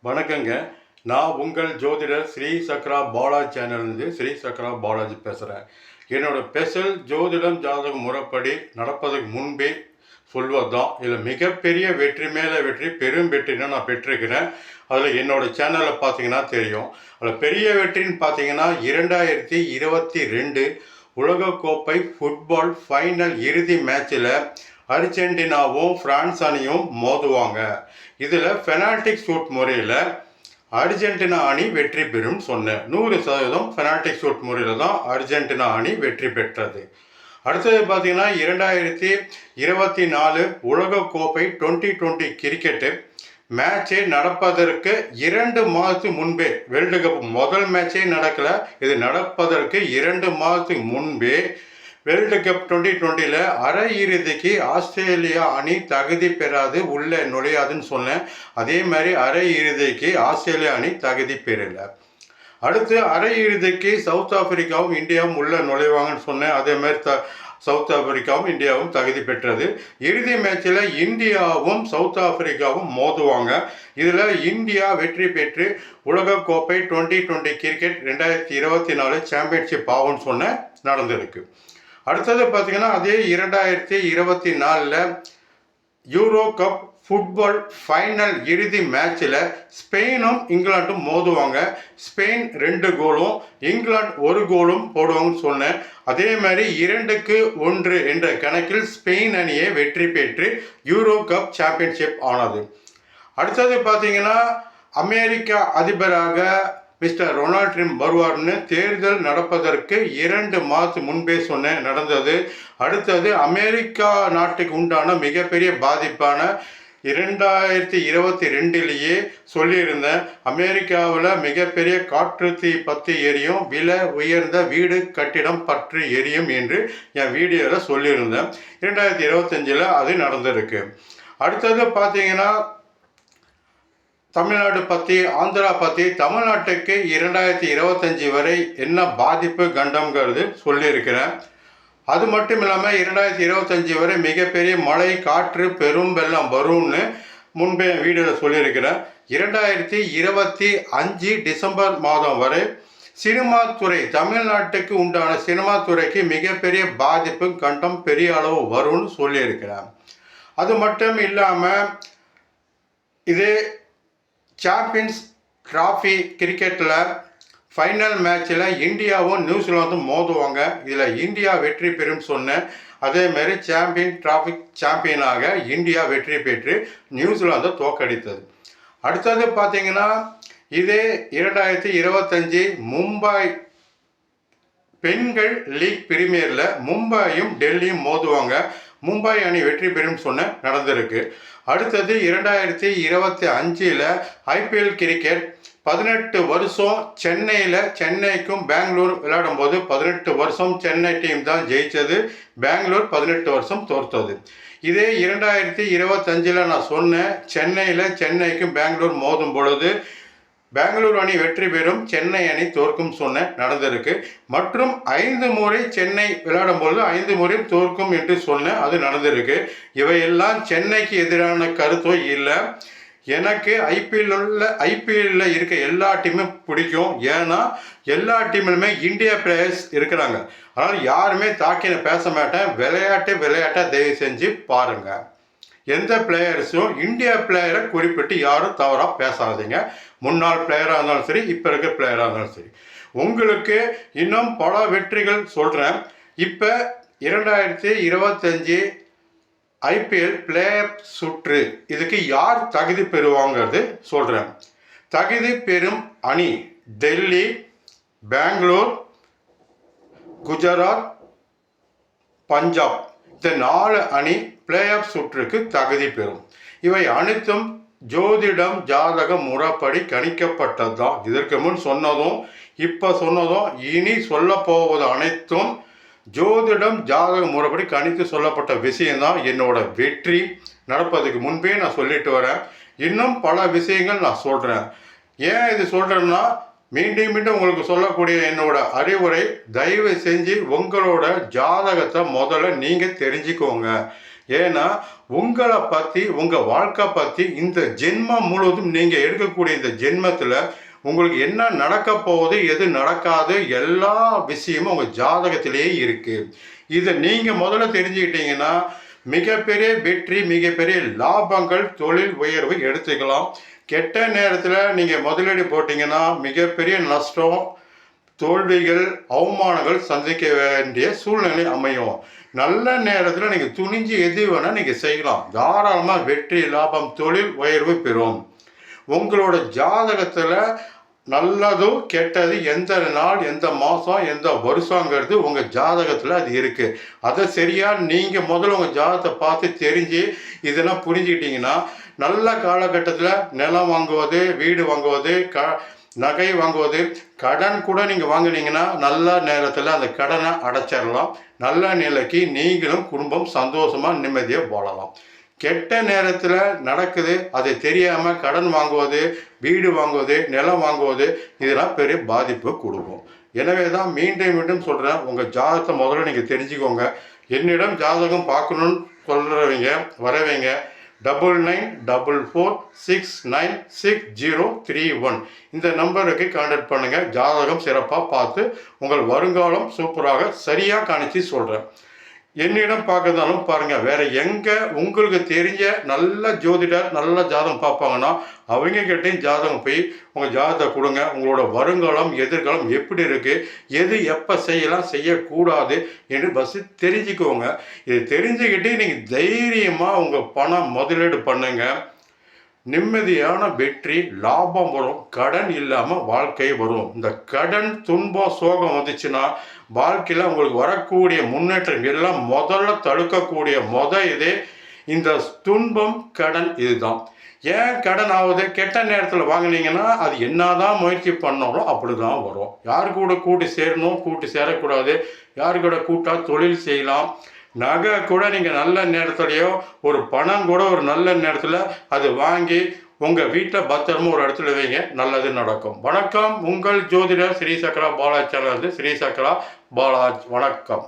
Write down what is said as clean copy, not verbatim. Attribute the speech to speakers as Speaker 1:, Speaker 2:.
Speaker 1: வணக்கங்க. நான் உங்கள் ஜோதிடர் ஸ்ரீ சக்ரா பாலாஜி சேனல்லேருந்து ஸ்ரீ சக்ரா பாலாஜி பேசுகிறேன். என்னோட ஸ்பெஷல் ஜோதிடம் ஜாதகம் முறைப்படி நடப்பதற்கு முன்பே சொல்வது தான். இதில் மிகப்பெரிய வெற்றி மேலே வெற்றி, பெரும் வெற்றின்னு நான் பெற்றிருக்கிறேன். அதில் என்னோடய சேனலில் பார்த்தீங்கன்னா தெரியும். அதில் பெரிய வெற்றின்னு பார்த்தீங்கன்னா 2022 உலகக்கோப்பை ஃபுட்பால் ஃபைனல் இறுதி மேட்சில் அர்ஜென்டினாவும் பிரான்ஸ் அணியும் மோதுவாங்க. இதில் பெனால்டிக் ஷூட் முறையில் அர்ஜென்டினா அணி வெற்றி பெறும் சொன்னேன். 100% பெனால்டிக் ஷூட் முறையில் தான் அர்ஜென்டினா அணி வெற்றி பெற்றது. அடுத்தது பார்த்தீங்கன்னா 2024 உலகக்கோப்பை 2020 கிரிக்கெட்டு மேட்சே நடப்பதற்கு 2 மாதத்துக்கு முன்பே, வேர்ல்டு கப் முதல் மேட்சே நடக்கலை, இது நடப்பதற்கு 2 மாதத்துக்கு முன்பே வேர்ல்டு கப் 2020 அரை இறுதிக்கு ஆஸ்திரேலியா அணி தகுதி பெறாது, உள்ளே நுழையாதுன்னு சொன்னேன். அதே மாதிரி அரை இறுதிக்கு ஆஸ்திரேலியா அணி தகுதி பெறலை. அடுத்து அரை இறுதிக்கு சவுத் ஆப்பிரிக்காவும் இந்தியாவும் உள்ளே நுழைவாங்கன்னு சொன்னேன். அதே மாதிரி சவுத் ஆப்பிரிக்காவும் இந்தியாவும் தகுதி பெற்றது. இறுதி மேட்சில் இந்தியாவும் சவுத் ஆப்பிரிக்காவும் மோதுவாங்க. இதில் இந்தியா வெற்றி பெற்று உலகக்கோப்பை 2020 கிரிக்கெட் 2024 சாம்பியன்ஷிப் ஆகும்னு சொன்ன நடந்திருக்கு. அடுத்தது பார்த்தீங்கன்னா அதே 2024 யூரோ கப் ஃபுட்பால் ஃபைனல் இறுதி மேட்சில் ஸ்பெயினும் இங்கிலாண்டும் மோதுவாங்க. ஸ்பெயின் 2 கோலும் இங்கிலாந்து 1 கோலும் போடுவாங்கன்னு சொன்னேன். அதே மாதிரி 2-1 என்ற கணக்கில் ஸ்பெயின் அணியை வெற்றி பெற்று யூரோ கப் சாம்பியன்ஷிப் ஆனது. அடுத்தது பார்த்தீங்கன்னா அமெரிக்கா அதிபராக மிஸ்டர் டொனால்ட் ட்ரம்ப் வருவார்னு தேர்தல் நடப்பதற்கு 2 மாதத்துக்கு முன்பே சொன்னேன், நடந்தது. அடுத்தது அமெரிக்கா நாட்டுக்கு உண்டான மிகப்பெரிய பாதிப்பான 2022 சொல்லியிருந்தேன். அமெரிக்காவில் மிகப்பெரிய காற்று தீ பற்றி எரியும், விலை உயர்ந்த வீடு கட்டிடம் பற்றி எரியும் என்று என் வீடியோவில் சொல்லியிருந்தேன். 2025 அது நடந்திருக்கு. அடுத்தது பார்த்தீங்கன்னா தமிழ்நாடு பற்றி, ஆந்திரா பற்றி, தமிழ்நாட்டுக்கு 2025 வரை என்ன பாதிப்பு கண்டம்ங்கிறது சொல்லியிருக்கிறேன். அது மட்டும் இல்லாமல் 2025 வரை மிகப்பெரிய மழை, காற்று, பெரும் வெள்ளம் வரும்னு முன்பே வீடியோவில் சொல்லியிருக்கிறேன். 2025 டிசம்பர் மாதம் வரை சினிமா துறை, தமிழ்நாட்டுக்கு உண்டான சினிமா துறைக்கு மிகப்பெரிய பாதிப்பு கண்டம் பெரிய அளவு வரும்னு சொல்லியிருக்கிறேன். அது மட்டும் இல்லாமல் இதே சாம்பியன்ஸ் டிராஃபி கிரிக்கெட்டில் ஃபைனல் மேட்சில் இந்தியாவும் நியூசிலாந்தும் மோதுவாங்க. இதில் இந்தியா வெற்றி பெறும் சொன்னேன். அதேமாரி டிராஃபி சாம்பியனாக இந்தியா வெற்றி பெற்று நியூசிலாந்தை தோற்கடித்தது. அடுத்தது பார்த்தீங்கன்னா இதே 2025 மும்பை பெண்கள் லீக் பிரீமியரில் மும்பையும் டெல்லியும் மோதுவாங்க. மும்பை அணி வெற்றி பெறும் சொன்ன நடந்திருக்கு. அடுத்தது 2025 ஐபிஎல் கிரிக்கெட் 18 வருஷம் சென்னைக்கும் பெங்களூர் விளையாடும் போது 18 வருஷம் சென்னை டீம் தான் ஜெயித்தது, பெங்களூர் 18 வருஷம் தோற்றது. இதே 2025 நான் சொன்னேன், சென்னைக்கும் பெங்களூர் மோதும் பொழுது பெங்களூர் அணி வெற்றி பெறும், சென்னை அணி தோற்கும் சொன்ன நடந்திருக்கு. மற்றும் 5 முறை சென்னை விளையாடும் பொழுது 5 முறை தோற்கும் என்று சொன்ன அது நடந்திருக்கு. இவையெல்லாம் சென்னைக்கு எதிரான கருத்தோ இல்லை. எனக்கு ஐபிஎல்ல இருக்க எல்லா டீமும் பிடிக்கும். ஏன்னா எல்லா டீம்லுமே இந்தியா பிளேயர்ஸ் இருக்கிறாங்க. அதனால் யாருமே தாக்கின பேச மாட்டேன். விளையாட்டை தயவு செஞ்சு பாருங்கள். எந்த பிளேயர்ஸும் இந்தியா பிளேயரை குறிப்பிட்டு யாரும் தவறாக பேசாதீங்க. முன்னாள் பிளேயராக இருந்தாலும் சரி, இப்போ இருக்கிற பிளேயராக இருந்தாலும் சரி. உங்களுக்கு இன்னும் பல வெற்றிகள் சொல்கிறேன். இப்போ 2025 ஐபிஎல் பிளேயர் சுற்று, இதுக்கு யார் தகுதி பெறுவாங்கிறது சொல்கிறேன். தகுதி பெறும் அணி டெல்லி, பெங்களூர், குஜராத், பஞ்சாப், இந்த 4 அணி பிளே ஆஃப் சுற்றுக்கு தகுதி பெறும். இவை அனைத்தும் ஜோதிடம் ஜாதக முறைப்படி கணிக்கப்பட்டது தான். இதற்கு முன் சொன்னதும் இப்போ சொன்னதும் இனி சொல்ல போவது அனைத்தும் ஜோதிடம் ஜாதக முறைப்படி கணித்து சொல்லப்பட்ட விஷயம்தான். என்னோட வெற்றி நடப்பதுக்கு முன்பே நான் சொல்லிட்டு வரேன். இன்னும் பல விஷயங்கள் நான் சொல்கிறேன். ஏன் இது சொல்கிறேன்னா, மீண்டும் உங்களுக்கு சொல்லக்கூடிய என்னோட அறிவுரை, தயவு செஞ்சு உங்களோட ஜாதகத்தை முதல்ல நீங்கள் தெரிஞ்சுக்கோங்க. ஏன்னா உங்களை பற்றி உங்கள் வாழ்க்கை பற்றி இந்த ஜென்மம் முழுவதும் நீங்கள் எடுக்கக்கூடிய இந்த ஜென்மத்தில் உங்களுக்கு என்ன நடக்க போகுது எது நடக்காது எல்லா விஷயமும் உங்கள் ஜாதகத்திலேயே இருக்குது. இதை நீங்கள் முதல்ல தெரிஞ்சுக்கிட்டீங்கன்னா மிகப்பெரிய வெற்றி மிகப்பெரிய லாபங்கள் தொழில் உயர்வு எடுத்துக்கலாம். கெட்ட நேரத்தில் நீங்கள் முதலீடு போட்டிங்கன்னா மிகப்பெரிய நஷ்டம் தோல்விகள் அவமானங்கள் சந்திக்க வேண்டிய சூழ்நிலை அமையும். நல்ல நேரத்தில் நீங்கள் துணிஞ்சு எது வேணால் நீங்கள் செய்யலாம். தாராளமாக வெற்றி லாபம் தொழில் உயர்வு பெறும். உங்களோட ஜாதகத்தில் நல்லதோ கெட்டது எந்த நாள் எந்த மாதம் எந்த வருஷங்கிறது உங்கள் ஜாதகத்தில் அது இருக்குது. அதை சரியாக நீங்கள் முதல்ல உங்கள் ஜாதகத்தை பார்த்து தெரிஞ்சு இதெல்லாம் புரிஞ்சுக்கிட்டிங்கன்னா நல்ல காலகட்டத்தில் நிலம் வாங்குவது வீடு வாங்குவது நகை வாங்குவது கடன் கூட நீங்கள் வாங்கினீங்கன்னா நல்ல நேரத்தில் அந்த கடனை அடைச்சிடலாம். நல்ல நிலைக்கு நீங்களும் குடும்பம் சந்தோஷமாக நிம்மதியாக வாழலாம். கெட்ட நேரத்தில் நடக்குது அதை தெரியாமல் கடன் வாங்குவது வீடு வாங்குவது நிலம் வாங்குவது இதெல்லாம் பெரிய பாதிப்பு கொடுக்கும். எனவே தான் மீண்டும் மீண்டும் சொல்கிறேன், உங்கள் ஜாதகத்தை முதல்ல நீங்கள் தெரிஞ்சுக்கோங்க. என்னிடம் ஜாதகம் பார்க்கணுன்னு சொல்கிறவங்க வரவங்க 9944696031 இந்த நம்பருக்கு கான்டாக்ட் பண்ணுங்கள். ஜாதகம் சிறப்பாக பார்த்து உங்கள் வருங்காலம் சூப்பராக சரியாக காணிச்சு சொல்கிறேன். என்னிடம் பார்க்கறதாலும் பாருங்கள், வேறு எங்கே உங்களுக்கு தெரிஞ்ச நல்ல ஜோதிடர் நல்ல ஜாதகம் பார்ப்பாங்கன்னா அவங்க கிட்டையும் ஜாதகம் போய் உங்கள் ஜாதகத்தை கொடுங்க. உங்களோட வருங்காலம் எதிர்காலம் எப்படி இருக்குது எது எப்போ செய்யலாம் செய்யக்கூடாது என்று தெரிஞ்சுக்கோங்க. இது தெரிஞ்சுக்கிட்டு நீங்கள் தைரியமாக உங்கள் பணம் முதலீடு பண்ணுங்கள். நிம்மதியான வெற்றி லாபம் வரும். கடன் இல்லாமல் வாழ்க்கை வரும். இந்த கடன் துன்பம் சோகம் வந்துச்சுன்னா வாழ்க்கையில் உங்களுக்கு வரக்கூடிய முன்னேற்றம் எல்லாம் முதல்ல தடுக்கக்கூடிய இதே இந்த துன்பம் கடன் இதுதான். ஏன் கடன் ஆகுது? கெட்ட நேரத்தில் வாங்கினீங்கன்னா அது என்னதான் முயற்சி பண்ணாலும் அப்படி தான் வரும். யாரு கூட கூட்டி சேரணும் கூட்டி சேரக்கூடாது, யாரு கூட கூட்டா தொழில் செய்யலாம். நகை கூட நீங்கள் நல்ல நேரத்துலையோ ஒரு பணம் கூட ஒரு நல்ல நேரத்தில் அது வாங்கி உங்கள் வீட்டில் பத்திரமா ஒரு இடத்துல வைங்க, நல்லது நடக்கும். வணக்கம், உங்கள் ஜோதிடர் ஸ்ரீ சக்கரா பாலாஜ் சேனல் ஸ்ரீ சக்கரா பாலாஜ். வணக்கம்.